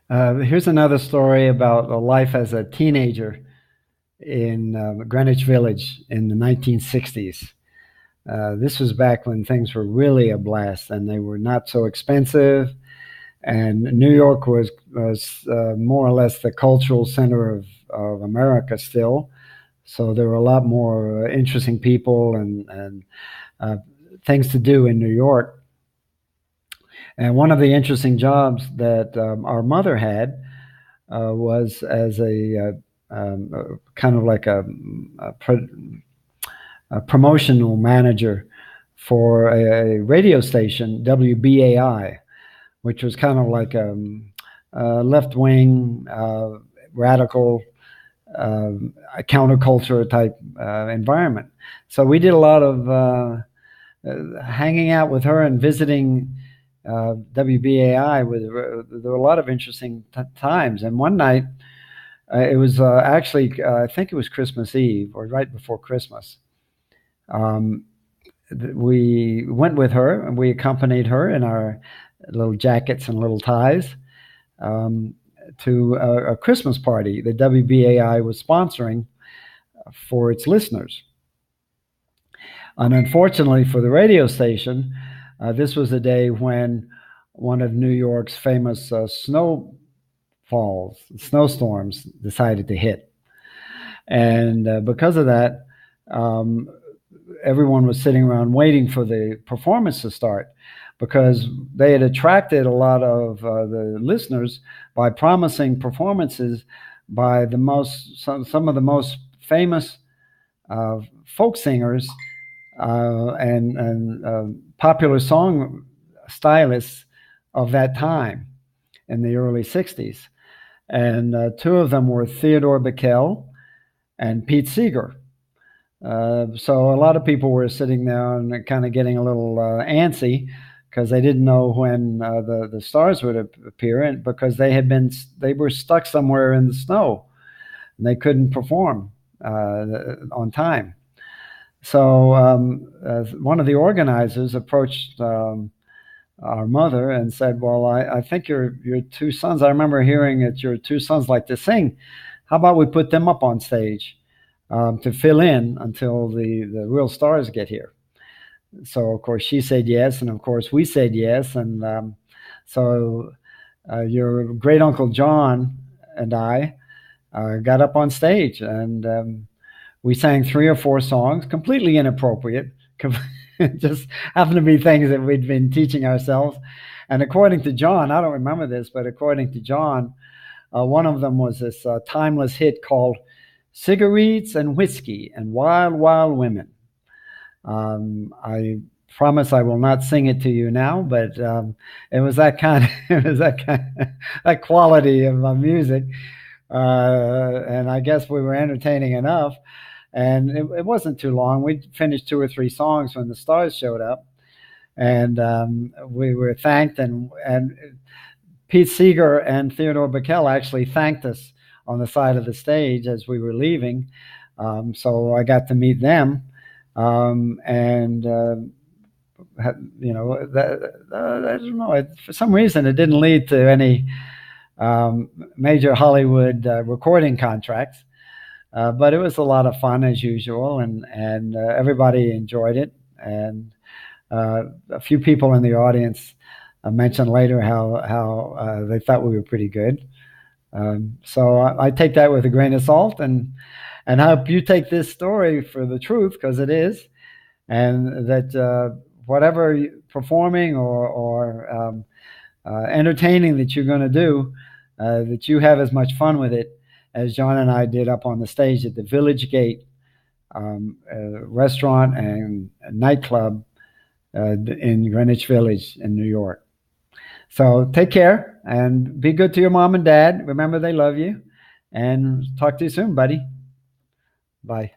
Here's another story about a life as a teenager in Greenwich Village in the 1960s. This was back when things were really a blast and they were not so expensive. And New York was more or less the cultural center of America still. So there were a lot more interesting people and uh, things to do in New York. And one of the interesting jobs that our mother had was as kind of like a, pro, a promotional manager for a radio station, WBAI, which was kind of like a left wing, radical, counterculture type environment. So we did a lot of hanging out with her and visiting WBAI. There were a lot of interesting times. And one night, it was actually, I think it was Christmas Eve or right before Christmas. Um, we went with her and we accompanied her in our little jackets and little ties um, to a Christmas party that WBAI was sponsoring for its listeners. And unfortunately for the radio station, this was a day when one of New York's famous snowstorms decided to hit. And because of that, um, everyone was sitting around waiting for the performance to start because they had attracted a lot of the listeners by promising performances by some of the most famous folk singers and popular song stylists of that time in the early 60s. And two of them were Theodore Bikell and Pete Seeger. So a lot of people were sitting there and kind of getting a little antsy because they didn't know when the stars would appear, and because they were stuck somewhere in the snow and they couldn't perform on time. So one of the organizers approached our mother and said, "Well, I think your two sons. I remember hearing that your two sons like to sing. How about we put them up on stage to fill in until the real stars get here?" So of course she said yes, and of course we said yes, and so your great uncle John and I got up on stage and we sang three or four songs, completely inappropriate, just happened to be things that we'd been teaching ourselves. And according to John, I don't remember this, but according to John, one of them was this timeless hit called "Cigarettes and Whiskey and Wild, Wild Women." I promise I will not sing it to you now, but it was that kind of, it was that quality of music. And I guess we were entertaining enough. And it wasn't too long. We finished two or three songs when the stars showed up, and we were thanked. And Pete Seeger and Theodore Bikell actually thanked us on the side of the stage as we were leaving. So I got to meet them, and I don't know. For some reason, it didn't lead to any major Hollywood recording contracts. But it was a lot of fun as usual, and everybody enjoyed it. And a few people in the audience mentioned later how they thought we were pretty good. So I take that with a grain of salt, and I hope you take this story for the truth, because it is, and that whatever performing or entertaining that you're going to do, that you have as much fun with it as John and I did up on the stage at the Village Gate restaurant and nightclub in Greenwich Village in New York. So take care and be good to your mom and dad. Remember, they love you. And talk to you soon, buddy. Bye.